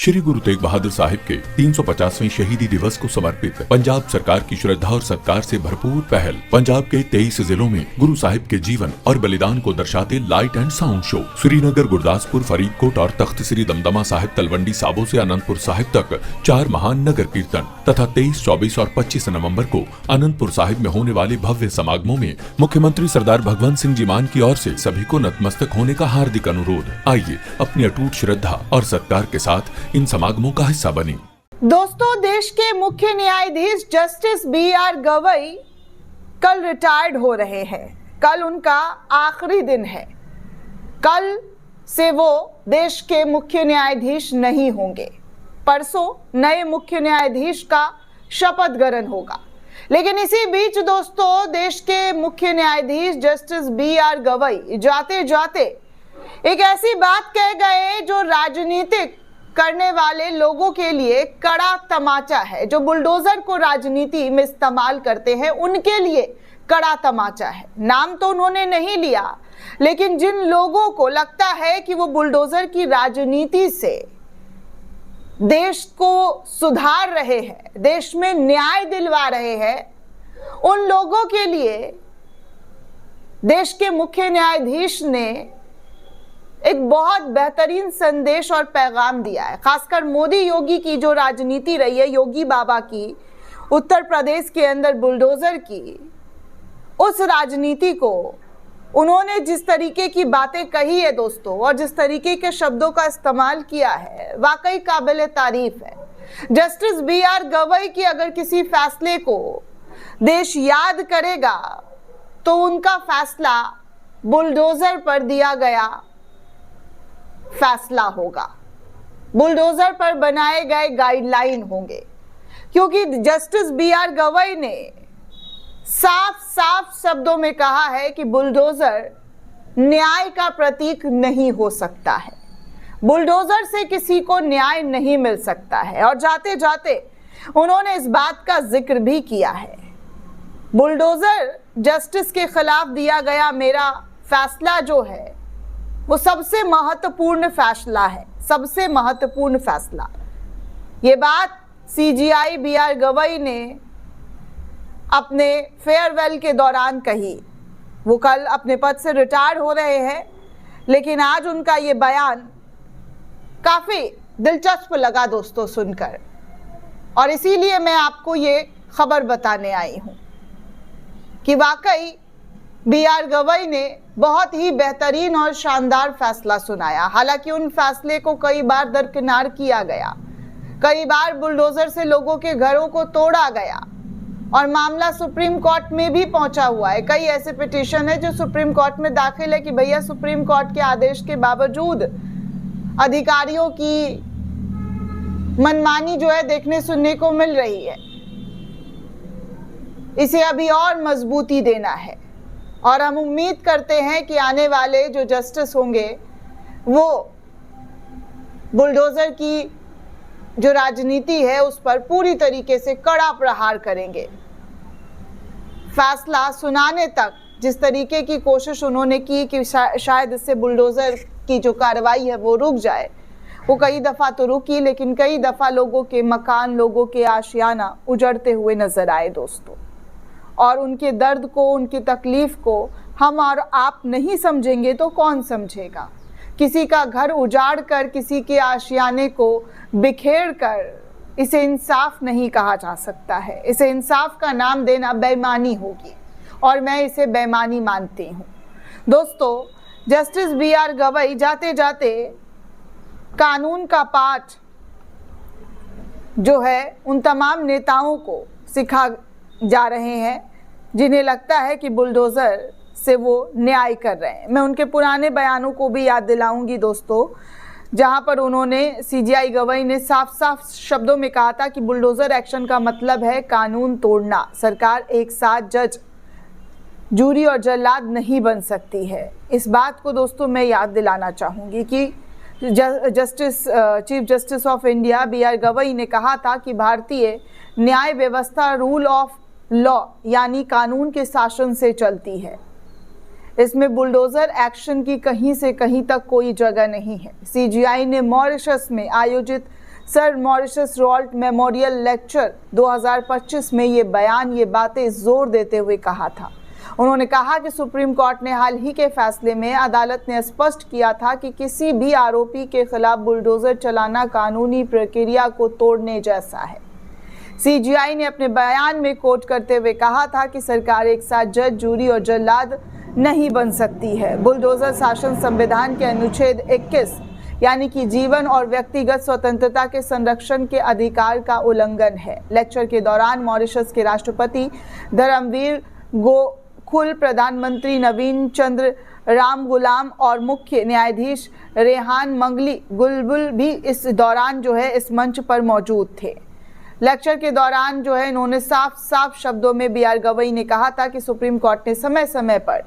श्री गुरु तेग बहादुर साहिब के 350वें शहीदी दिवस को समर्पित पंजाब सरकार की श्रद्धा और सत्कार से भरपूर पहल। पंजाब के 23 जिलों में गुरु साहिब के जीवन और बलिदान को दर्शाते light and sound show Srinagar, Gurdaspur, Faridkot और तख्त श्री दमदमा साहिब, तलवंडी साबो से अनंतपुर साहिब तक 4 महान नगर कीर्तन तथा 23, 24 और 25 नवम्बर को अनंतपुर साहिब में होने वाले भव्य समागमों में मुख्यमंत्री सरदार भगवंत सिंह जी मान की ओर से सभी को नतमस्तक होने का हार्दिक अनुरोध। आइए अपनी अटूट श्रद्धा और सत्कार के साथ इन समागमों का हिस्सा बने। दोस्तों, देश के मुख्य न्यायाधीश जस्टिस BR गवई कल रिटायर्ड हो रहे हैं। कल उनका आखिरी दिन है। कल से वो देश के मुख्य न्यायाधीश नहीं होंगे। परसों नए मुख्य न्यायाधीश का शपथ ग्रहण होगा। लेकिन इसी बीच दोस्तों, देश के मुख्य न्यायाधीश जस्टिस BR गवई जाते जाते एक ऐसी बात कह गए जो राजनीतिक करने वाले लोगों के लिए कड़ा तमाचा है। जो बुलडोजर को राजनीति में इस्तेमाल करते हैं उनके लिए कड़ा तमाचा है। नाम तो उन्होंने नहीं लिया, लेकिन जिन लोगों को लगता है कि वो बुलडोजर की राजनीति से देश को सुधार रहे हैं, देश में न्याय दिलवा रहे हैं, उन लोगों के लिए देश के मुख्य न्यायाधीश ने एक बहुत बेहतरीन संदेश और पैगाम दिया है। खासकर मोदी योगी की जो राजनीति रही है, योगी बाबा की, उत्तर प्रदेश के अंदर बुलडोजर की, उस राजनीति को उन्होंने जिस तरीके की बातें कही है दोस्तों, और जिस तरीके के शब्दों का इस्तेमाल किया है, वाकई काबिल तारीफ है। जस्टिस BR गवई की अगर किसी फैसले को देश याद करेगा तो उनका फैसला बुलडोजर पर दिया गया फैसला होगा, बुलडोजर पर बनाए गए गाइडलाइन होंगे। क्योंकि जस्टिस BR गवई ने साफ साफ शब्दों में कहा है कि बुलडोजर न्याय का प्रतीक नहीं हो सकता है, बुलडोजर से किसी को न्याय नहीं मिल सकता है। और जाते जाते उन्होंने इस बात का जिक्र भी किया है, बुलडोजर जस्टिस के खिलाफ दिया गया मेरा फैसला जो है वो सबसे महत्वपूर्ण फैसला है, सबसे महत्वपूर्ण फैसला। ये बात CJI BR गवई ने अपने फेयरवेल के दौरान कही। वो कल अपने पद से रिटायर हो रहे हैं, लेकिन आज उनका ये बयान काफ़ी दिलचस्प लगा दोस्तों सुनकर, और इसीलिए मैं आपको ये खबर बताने आई हूँ कि वाकई BR गवई ने बहुत ही बेहतरीन और शानदार फैसला सुनाया। हालांकि उन फैसले को कई बार दरकिनार किया गया, कई बार बुलडोजर से लोगों के घरों को तोड़ा गया, और मामला सुप्रीम कोर्ट में भी पहुंचा हुआ है। कई ऐसे पिटीशन है जो सुप्रीम कोर्ट में दाखिल है कि भैया सुप्रीम कोर्ट के आदेश के बावजूद अधिकारियों की मनमानी जो है देखने सुनने को मिल रही है, इसे अभी और मजबूती देना है। और हम उम्मीद करते हैं कि आने वाले जो जस्टिस होंगे वो बुलडोजर की जो राजनीति है उस पर पूरी तरीके से कड़ा प्रहार करेंगे। फैसला सुनाने तक जिस तरीके की कोशिश उन्होंने की कि शायद इससे बुलडोजर की जो कार्रवाई है वो रुक जाए, वो कई दफ़ा तो रुकी, लेकिन कई दफ़ा लोगों के मकान, लोगों के आशियाना उजड़ते हुए नजर आए दोस्तों। और उनके दर्द को, उनकी तकलीफ को हम और आप नहीं समझेंगे तो कौन समझेगा। किसी का घर उजाड़ कर, किसी के आशियाने को बिखेर कर, इसे इंसाफ नहीं कहा जा सकता है। इसे इंसाफ का नाम देना बेईमानी होगी, और मैं इसे बेईमानी मानती हूँ दोस्तों। जस्टिस BR गवई जाते जाते कानून का पाठ जो है उन तमाम नेताओं को सिखा जा रहे हैं जिन्हें लगता है कि बुलडोजर से वो न्याय कर रहे हैं। मैं उनके पुराने बयानों को भी याद दिलाऊंगी दोस्तों, जहां पर उन्होंने CJI गवई ने साफ साफ शब्दों में कहा था कि बुलडोजर एक्शन का मतलब है कानून तोड़ना। सरकार एक साथ जज, जूरी और जल्लाद नहीं बन सकती है। इस बात को दोस्तों मैं याद दिलाना चाहूँगी कि chief justice of India BR Gavai ने कहा था कि भारतीय न्याय व्यवस्था रूल ऑफ लॉ यानी कानून के शासन से चलती है। इसमें बुलडोजर एक्शन की कहीं से कहीं तक कोई जगह नहीं है। CJI ने मॉरिशस में आयोजित sir Mauritius Raoult memorial lecture 2025 में ये बयान, ये बातें जोर देते हुए कहा था। उन्होंने कहा कि सुप्रीम कोर्ट ने हाल ही के फैसले में अदालत ने स्पष्ट किया था कि किसी भी आरोपी के खिलाफ बुलडोजर चलाना कानूनी प्रक्रिया को तोड़ने जैसा है। सीजीआई ने अपने बयान में कोट करते हुए कहा था कि सरकार एक साथ जज, जूरी और जल्लाद नहीं बन सकती है। बुलडोजर शासन संविधान के अनुच्छेद 21 यानी कि जीवन और व्यक्तिगत स्वतंत्रता के संरक्षण के अधिकार का उल्लंघन है। लेक्चर के दौरान मॉरिशस के राष्ट्रपति धर्मवीर गोकुल, प्रधानमंत्री नवीन चंद्र राम गुलाम और मुख्य न्यायाधीश रेहान मंगली गुलबुल भी इस दौरान इस मंच पर मौजूद थे। लेक्चर के दौरान इन्होंने साफ शब्दों में बी आर गवई ने कहा था कि सुप्रीम कोर्ट ने समय समय पर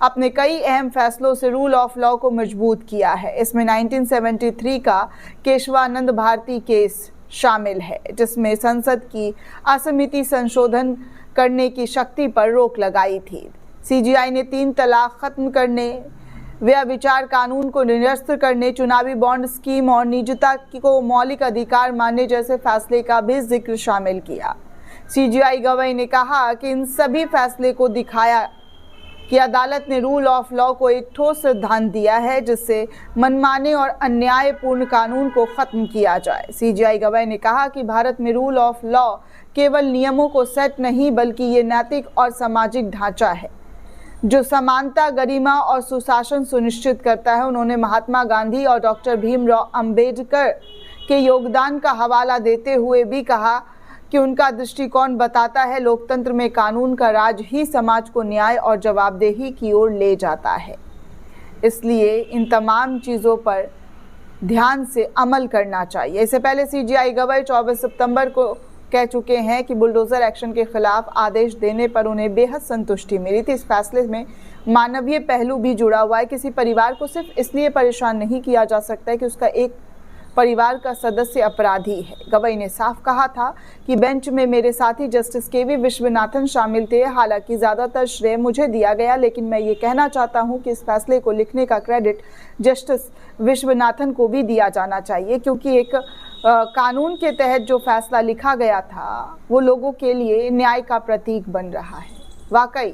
अपने कई अहम फैसलों से रूल ऑफ लॉ को मजबूत किया है। इसमें 1973 का केशवानंद भारती केस शामिल है, जिसमें संसद की असमिति संशोधन करने की शक्ति पर रोक लगाई थी। सीजीआई ने 3 तलाक खत्म करने, व्यभिचार कानून को निरस्त करने, चुनावी बॉन्ड स्कीम और निजता को मौलिक अधिकार मानने जैसे फैसले का भी जिक्र शामिल किया। सीजीआई गवई ने कहा कि इन सभी फैसले को दिखाया कि अदालत ने रूल ऑफ लॉ को एक ठोस सिद्धांत दिया है जिससे मनमाने और अन्यायपूर्ण कानून को खत्म किया जाए। सीजीआई गवई ने कहा कि भारत में रूल ऑफ लॉ केवल नियमों को सेट नहीं बल्कि ये नैतिक और सामाजिक ढांचा है जो समानता, गरिमा और सुशासन सुनिश्चित करता है। उन्होंने महात्मा गांधी और डॉक्टर भीमराव अंबेडकर के योगदान का हवाला देते हुए भी कहा कि उनका दृष्टिकोण बताता है लोकतंत्र में कानून का राज ही समाज को न्याय और जवाबदेही की ओर ले जाता है। इसलिए इन तमाम चीज़ों पर ध्यान से अमल करना चाहिए। इससे पहले सीजीआई गवई 24 सितंबर को कह चुके हैं कि बुलडोजर एक्शन के खिलाफ आदेश देने पर उन्हें बेहद संतुष्टि मिली थी। इस फैसले में मानवीय पहलू भी जुड़ा हुआ है। किसी परिवार को सिर्फ इसलिए परेशान नहीं किया जा सकता है कि उसका एक परिवार का सदस्य अपराधी है। गवई ने साफ कहा था कि बेंच में मेरे साथी जस्टिस केवी विश्वनाथन शामिल थे। हालांकि ज़्यादातर श्रेय मुझे दिया गया, लेकिन मैं ये कहना चाहता हूँ कि इस फैसले को लिखने का क्रेडिट जस्टिस विश्वनाथन को भी दिया जाना चाहिए, क्योंकि एक कानून के तहत जो फैसला लिखा गया था वो लोगों के लिए न्याय का प्रतीक बन रहा है। वाकई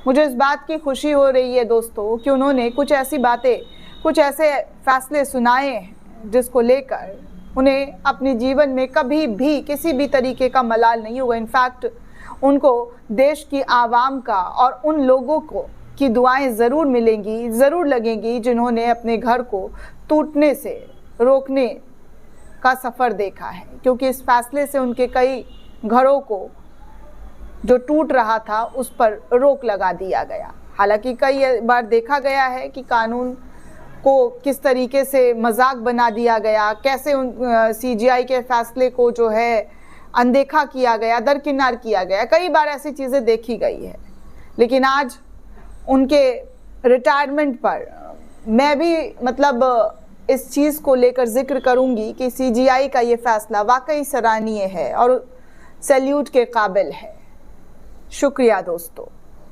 मुझे इस बात की खुशी हो रही है दोस्तों कि उन्होंने कुछ ऐसी बातें, कुछ ऐसे फैसले सुनाए हैं जिसको लेकर उन्हें अपने जीवन में कभी भी किसी भी तरीके का मलाल नहीं होगा। इनफैक्ट उनको देश की आवाम का और उन लोगों को की दुआएं ज़रूर मिलेंगी, ज़रूर लगेंगी जिन्होंने अपने घर को टूटने से रोकने का सफ़र देखा है, क्योंकि इस फैसले से उनके कई घरों को जो टूट रहा था उस पर रोक लगा दिया गया। हालांकि कई बार देखा गया है कि कानून को किस तरीके से मजाक बना दिया गया, कैसे सीजीआई के फैसले को अनदेखा किया गया, दरकिनार किया गया। कई बार ऐसी चीज़ें देखी गई है, लेकिन आज उनके रिटायरमेंट पर मैं भी इस चीज़ को लेकर जिक्र करूंगी कि सीजीआई का ये फैसला वाकई सराहनीय है और सैल्यूट के काबिल है। शुक्रिया दोस्तों।